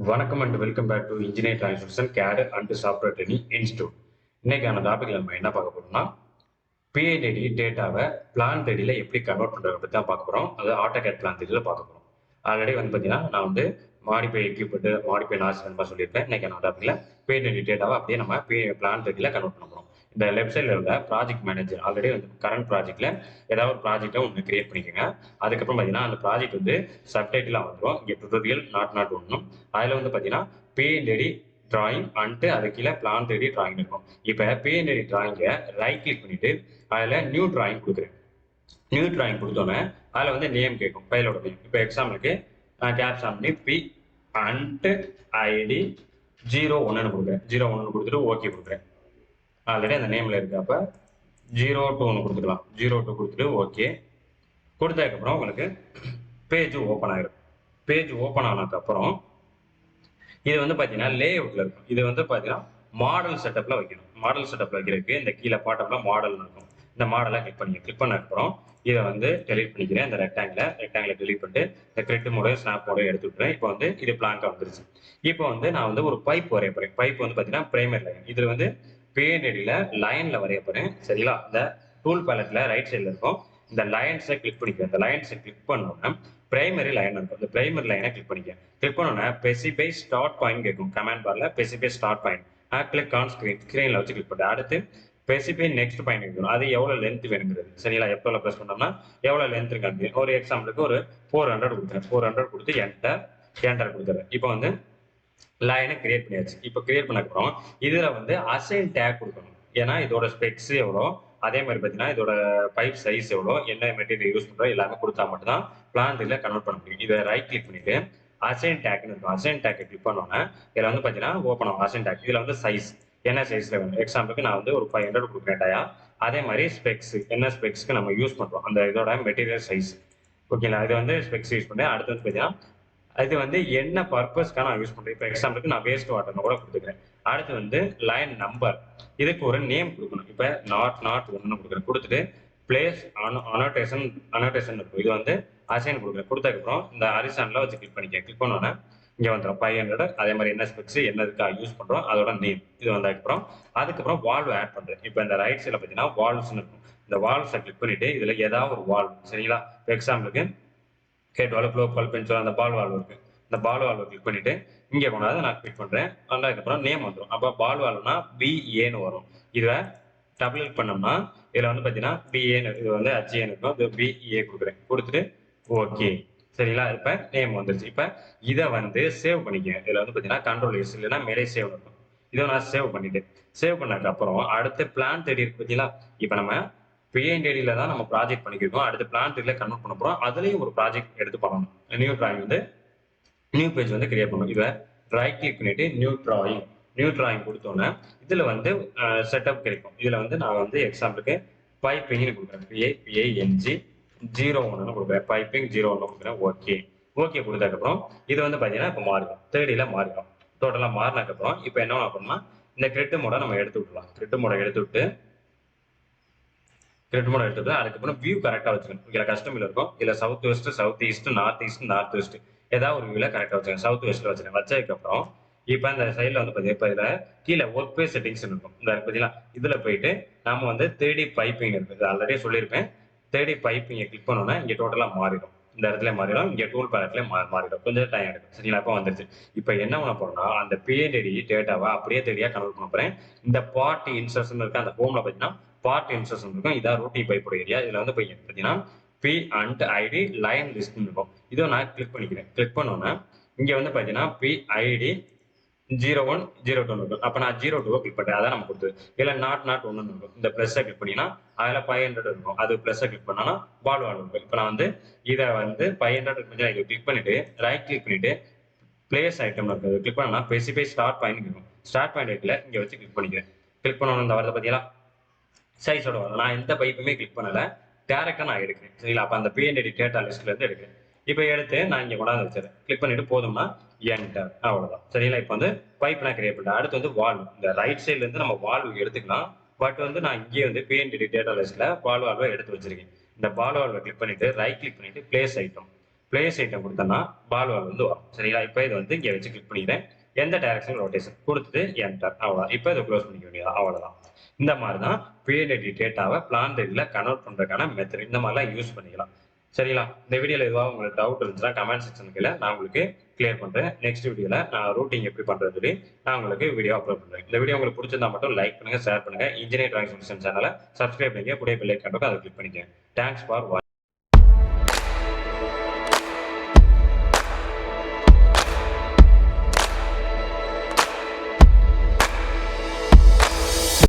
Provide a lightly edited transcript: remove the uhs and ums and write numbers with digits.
வணக்கம் and welcome back to engineer transmission CAD and software training institute. இன்னைக்கான டாபிக்ல நம்ம என்ன பார்க்க போறோம்னா பிஐடி டேட்டாவை பிளான் தேடியில் எப்படி கன்வெர்ட் பண்ணுறத பற்றி தான் பார்க்க போகிறோம். அது ஆட்டோகேட் பிளான் தேடியில் பார்க்க போகிறோம். ஆல்ரெடி பார்த்தீங்கன்னா நான் மாடிஃபை எக்யூப்மெண்ட் மாடிஃபை நாஸ் சொல்லியிருப்பேன். இன்னைக்கான டாபிக்ல பிஐடி டேட்டாவை அப்படியே நம்ம பிளான் தேடியில் கன்வெர்ட் பண்ண போகிறோம். இந்த லெஃப்ட் சைடில் உள்ள ப்ராஜெக்ட் மேனேஜர் ஆல்ரெடி கரண்ட் ப்ராஜெக்ட்ல ஏதாவது ஒரு ப்ராஜெக்டை ஒன்று கிரியேட் பண்ணிக்கோங்க. அதுக்கப்புறம் பார்த்தீங்கன்னா அந்த ப்ராஜெக்ட் சப்டைட்டிலாக வந்துடும். இங்கே டுட்டோரியல் நாட் ஒன்றும் அதில் பார்த்தீங்கன்னா பிஐடி டிராயிங் அண்ட் அது கீழே பிளான் தேடி டிராயிங் இருக்கும். இப்போ பிஐடி டிராயிங்கை ரைட் கிளிக் பண்ணிட்டு அதில் நியூ டிராயிங் கொடுக்குறேன். நியூ டிராயிங் கொடுத்தோன்னே அதில் நேம் கேட்கும், ஃபைலோட நேம். இப்போ எக்ஸாம்பிளுக்கு கேப்ஸ் பண்ணி பி அண்ட் ஐடி 01 கொடுக்குறேன். 01 கொடுத்துட்டு ஓகே கொடுக்குறேன். ஆல்ரெடி அந்த நேம்ல இருக்கு. அப்ப 02 கொடுத்துக்கலாம். 02 கொடுத்துட்டு ஓகே கொடுத்ததுக்கப்புறம் உங்களுக்கு பேஜ் ஓப்பன் ஆயிரும். பேஜ் ஓப்பன் ஆனதுக்கப்புறம் இது பார்த்தீங்கன்னா லே அவுட்ல இருக்கும். இது பார்த்தீங்கன்னா மாடல் செட்டப்ல வைக்கணும். மாடல் செட்டப்ல வைக்கிறதுக்கு இந்த கீழே பாட்டம்ல மாடல் இருக்கும். இந்த மாடலை கிளிக் பண்ணதுக்கப்புறம் இதை டெலிட் பண்ணிக்கிறேன். இந்த ரெக்டாங்கிளை டெலிட் பண்ணிட்டு இந்த கிரிட் மோட ஸ்னாப் மோட எடுத்து விட்டுறேன். இப்போ இது பிளாங்கா வந்துருச்சு. இப்போ நான் ஒரு பைப் வரைய போறேன். பைப் பார்த்தீங்கன்னா பிரைமரி லைன். இதுல பிஐடியில லைன்ல வரைய போறேன். சரிங்களா? இந்த டூல் பேலட்ல ரைட் சைட்ல இருக்கும். இந்த லைன்ஸை கிளிக் பண்ணிக்கிறேன். இந்த லைன்ஸை கிளிக் பண்ணோன்னா பிரைமரி லைன் இருக்கும். இந்த பிரைமரி லைனை கிளிக் பண்ணிக்கிறேன். கிளிக் பண்ணோன்னா ஸ்பெசிஃபை ஸ்டார்ட் பாயிண்ட் கேட்கும். கமாண்ட் பார்ல specify start point. Click on ஸ்கிரீன்ல வச்சு கிளிக் பண்ணிட்டு அடுத்து ஸ்பெசிஃபை நெக்ஸ்ட் பாயிண்ட் இருக்கணும். அது எவ்வளவு லென்த் வேணுங்கிறது. சரிங்களா? எப்போ ப்ரெஸ் பண்ணோம்னா எவ்வளவு லென்த் இருக்கு. ஒரு எக்ஸாம்பிளுக்கு ஒரு 400 கொடுத்துறேன். 400 கொடுத்து என்டர் கொடுத்துறேன். இப்போ லைனை கிரியேட் பண்ணியாச்சு. இப்போ கிரியேட் பண்ணக்கப்புறம் இதுல அசைன் டேக் கொடுக்கணும். ஏன்னா இதோட ஸ்பெக்ஸ் எவ்வளோ, அதே மாதிரி பார்த்தீங்கன்னா இதோட பைப் சைஸ் எவ்வளோ, என்ன மெட்டீரியல் யூஸ் பண்ணுறோம் எல்லாமே கொடுத்தா மட்டும் தான் பிளான் இதில் கன்வெர்ட் பண்ண முடியும். இதை ரைட் கிளிக் பண்ணிட்டு அசைன் டேக்னு இருக்கும். அசைன் டேக்கை கிளிக் பண்ணோன்னா இதில் பார்த்தீங்கன்னா ஓப்பன் ஆகும் அசைன் டேக். இதில் சைஸ் என்ன சைஸ்ல வேணும். எக்ஸாம்பிளுக்கு நான் ஒரு 500 கொடுக்குறேன் டயா. அதே மாதிரி ஸ்பெக்ஸ் என்ன ஸ்பெக்ஸ்க்கு நம்ம யூஸ் பண்ணுறோம் அந்த இதோட மெட்டீரியல் சைஸ். ஓகேங்களா? இது ஸ்பெக்ஸ் யூஸ் பண்ணேன். அடுத்து பார்த்தீங்கன்னா இது என்ன பர்பஸ்க்காக நான் யூஸ் பண்றேன். இப்போ எக்ஸாம்பிளுக்கு நான் வேஸ்ட் வாட்டர் கூட கொடுத்துக்கிறேன். அடுத்து லைன் நம்பர். இதுக்கு ஒரு நேம் கொடுக்கணும். இப்போ நாட் 1 கொடுக்குறேன். கொடுத்துட்டு பிளேஸ் அனோட்டேஷன் இருக்கும். இது அசைன் கொடுக்குறேன். கொடுத்ததுக்கப்புறம் இந்த ஹரிசான்ல வச்சு கிளிக் பண்ணிக்க. கிளிக் பண்ணோன்னே இங்கே வந்துடும் 500. அதே மாதிரி என்ன ஸ்பெக்ஸ் என்னதுக்காக யூஸ் பண்றோம் அதோட நேம். இது அதுக்கப்புறம் வால்வ் ஆட் பண்றேன். இப்போ இந்த ரைட் சைடில் பார்த்தீங்கன்னா வால்வ்ஸ்னு இருக்கும். இந்த வால்வ்ஸை கிளிக் பண்ணிட்டு இதுல ஏதாவது ஒரு வால்வ். சரிங்களா? இப்போ எக்ஸாம்பிளுக்கு head valve, flow valve, bench valve, அந்த பால் வால்வ் இருக்கு. இந்த பால் வால்வை கிளிக் பண்ணிட்டு இங்கே கொண்டாந்து நான் கிளிக் பண்றேன். அதுக்கப்புறம் நேம் வந்துடும். அப்போ பால் வால்வ்னா BAன்னு வரும். இதை டபுள் கிளிக் பண்ணோம்னா இதுல பார்த்தீங்கன்னா BAன்னு இது HAன்னு இருக்கும். இது BA கொடுக்குறேன். கொடுத்துட்டு ஓகே. சரிங்களா? இப்போ நேம் வந்துருச்சு. இப்போ இதை சேவ் பண்ணிக்கேன். இதுல பார்த்தீங்கன்னா கண்ட்ரோல் இல்லைன்னா மேலே சேவ் இருக்கும். இதை நான் சேவ் பண்ணிட்டு சேவ் பண்ணதுக்கு அப்புறம் அடுத்த பிளான் தேடி இருக்கு பார்த்தீங்களா? இப்போ நம்ம பிஐடியில தான் நம்ம ப்ராஜெக்ட் பண்ணிக்கிருக்கோம். அடுத்து பிளான் தேடியில கன்வெர்ட் பண்ண போறோம். அதுலயும் ஒரு ப்ராஜெக்ட் எடுத்து பண்ணணும். New drawing new page create பண்ணணும். இதை ரைட் கிளிக் பண்ணிட்டு நியூ டிராயிங் கொடுத்தோன்னே இதுல செட்டப் கிடைக்கும். இதுல நான் எக்ஸாம்பிளுக்கு பைப்பிங்னு கொடுக்குறேன். PING 01 கொடுக்குறேன். பைப்பிங் 01 கொடுக்குறேன். ஓகே கொடுத்ததுக்கப்புறம் இது பார்த்தீங்கன்னா இப்போ மாறிடும். தேர்டில மாறிடும். டோட்டலா மாறினதுக்கப்புறம் இப்போ என்ன பண்ணணும்னா இந்த கிரிட் மோட நம்ம எடுத்து விட்டுலாம். கிரிட் மோட எடுத்து விட்டு அதுக்கப்புறம் வியூ கரெக்டா வச்சுக்கணும். இதுல கஸ்டமில் இருக்கும். இதுல south west, south east, north west ஏதாவது ஒரு வியூல கரெக்டா வச்சுக்கணும். சவுத் வெஸ்ட்ல வச்சுக்கேன். வச்சதுக்கப்புறம் இப்போ இந்த சைட்ல பார்த்தீங்கன்னா இதுல கீழே ஒர்க் பேஸ் செட்டிங்ஸ் இருக்கும். இந்த பார்த்தீங்கன்னா இதுல போயிட்டு நம்ம 3D பைப்பிங் இருக்கு. இது ஆல்ரெடி சொல்லியிருப்பேன். 3D பைப்பிங்கை கிளிக் பண்ணோம்னா இங்க டோட்டலா மாறிடும். இந்த இடத்துல மாறிடும். இங்க டூல் பேலட்ல மாறிடும். கொஞ்சம் டைம் எடுக்கும். சரிங்களா? அப்போ வந்துருச்சு. இப்போ என்ன பண்ண போறோம்னா அந்த பிஐடி டேட்டாவை அப்படியே தேடியா கன்வெர்ட் பண்ண போறேன். இந்த பார்ட் இன்சர்ஷன் இருக்கு. அந்த ஹோம்ல பார்த்தீங்கன்னா பார்ட் இன்சர்ஷன் இருக்கும். இதான் ரூட்டி பைப்போட ஏரியா. இதுல பார்த்தீங்கன்னா P and ID line list இருக்கும். இதை நான் கிளிக் பண்ணிக்கிறேன். கிளிக் பண்ணோன்னா இங்க பார்த்தீங்கன்னா PID 01 02 இருக்கும். அப்ப நான் 02 கிளிக் பண்றேன். அதான் நம்ம கொடுத்தது. இல்ல நாட் 1 இருக்கும். இந்த பிளஸ் கிளிக் பண்ணினா அதுல 500 இருக்கும். அது பிளஸ் கிளிக் பண்ணா பால் வால்வ் இருக்கும். இப்ப நான் இதை 500 இதை கிளிக் பண்ணிட்டு ரைட் கிளிக் பண்ணிட்டு பிளேஸ் ஐட்டம் இருக்குது. கிளிக் பண்ணா ஸ்பெசிஃபை ஸ்டார்ட் பாயிண்ட் இருக்கும். ஸ்டார்ட் பாயிண்ட் இருக்குல்ல இங்க வச்சு கிளிக் பண்ணிக்கிறேன். கிளிக் பண்ணணும் இந்த வரதை பார்த்தீங்களா? சைஸோட வரும். நான் எந்த பைப்புமே கிளிக் பண்ணல. டேரக்டா நான் எடுக்கிறேன். சரிங்களா? அப்ப அந்த பிஐடி டேட்டா லிஸ்ட்ல இருந்து எடுக்கிறேன். இப்போ எடுத்து நான் இங்க கொண்டாந்து வச்சிருக்கேன். கிளிக் பண்ணிட்டு போதும்னா என்டர். அவ்வளவுதான். சரிங்களா? இப்போ பைப் நான் கிரியேட் பண்ணேன். அடுத்து வால்வ். இந்த ரைட் சைட்ல இருந்து நம்ம வால்வ் எடுத்துக்கலாம். பட் நான் இங்கே பிஐடி டேட்டா லிஸ்ட்ல பால் வால்வை எடுத்து வச்சிருக்கேன். இந்த பால் வால்வை கிளிக் பண்ணிட்டு ரைட் கிளிக் பண்ணிட்டு பிளேஸ் ஐட்டம். பிளேஸ் ஐட்டம் கொடுத்தோம்னா பால் வால் வந்து வரும். சரிங்களா? இப்போ இது வந்து இங்கே வச்சு கிளிக் பண்ணிக்கிறேன். எந்த டைரக்ஷன் ரொட்டேஷன் கொடுத்துட்டு என்டர், அவ்வளோதான். இப்போ இதை க்ளோஸ் பண்ணிக்க வேண்டியது அவ்வளோதான். இந்த மாதிரி தான் பிஎன்ஐடி டேட்டாவை பிளான் ரெடியில் கன்வெர்ட் பண்ணுறதுக்கான மெத்தட். இந்த மாதிரிலாம் யூஸ் பண்ணிக்கலாம். சரிங்களா? இந்த வீடியோவில் எதுவாக உங்களுக்கு டவுட் இருந்துச்சுன்னா கமெண்ட் செக்ஷனுக்கு நான் உங்களுக்கு கிளியர் பண்ணுறேன். நெக்ஸ்ட் வீடியோவில் நான் ரூட்டிங் எப்படி பண்ணுறது நான் உங்களுக்கு வீடியோ அப்லோட் பண்ணுறேன். இந்த வீடியோ உங்களுக்கு பிடிச்சிருந்தா மட்டும் லைக் பண்ணுங்கள், ஷேர் பண்ணுங்கள். இன்ஜினியர் டிராயிங் சொல்யூஷன் சேனலை சப்ஸ்கிரைப் பண்ணிக்க, கூட பெல் ஐக்கான் இருக்கும், அதை கிளிக் பண்ணிக்கங்க. தேங்க்ஸ் ஃபார் வாட்சிங்.